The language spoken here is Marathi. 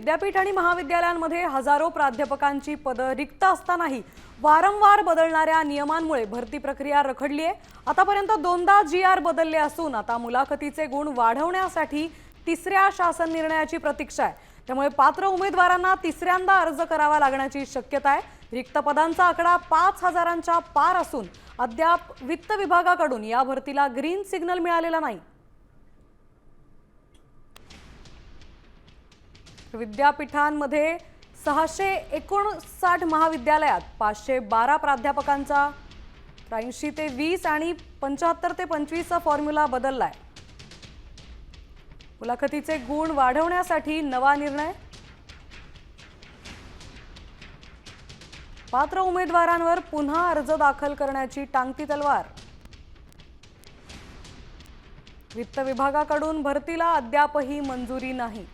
विद्यापीठ आणि महाविद्यालयांमध्ये हजारो प्राध्यापकांची पदं रिक्त असतानाही वारंवार बदलणाऱ्या नियमांमुळे भरती प्रक्रिया रखडली आहे। आतापर्यंत दोनदा GR बदलले असून आता मुलाखतीचे गुण वाढवण्यासाठी तिसऱ्या शासन निर्णयाची प्रतीक्षा आहे। त्यामुळे पात्र उमेदवारांना तिसऱ्यांदा अर्ज करावा लागण्याची शक्यता आहे। रिक्त पदांचा आकडा 5000च्या पार असून अद्याप वित्त विभागाकडून या भरतीला ग्रीन सिग्नल मिळालेला नाही। विद्यापीठांमध्ये 659 महाविद्यालयात 512 प्राध्यापकांचा 83 ते 20 आणि 75 ते 25 चा फॉर्म्युला बदललाय। मुलाखतीचे गुण वाढवण्यासाठी नवा निर्णय। पात्र उमेदवारांवर पुन्हा अर्ज दाखल करण्याची टांगती तलवार। वित्त विभागाकडून भरतीला अद्यापही मंजुरी नाही।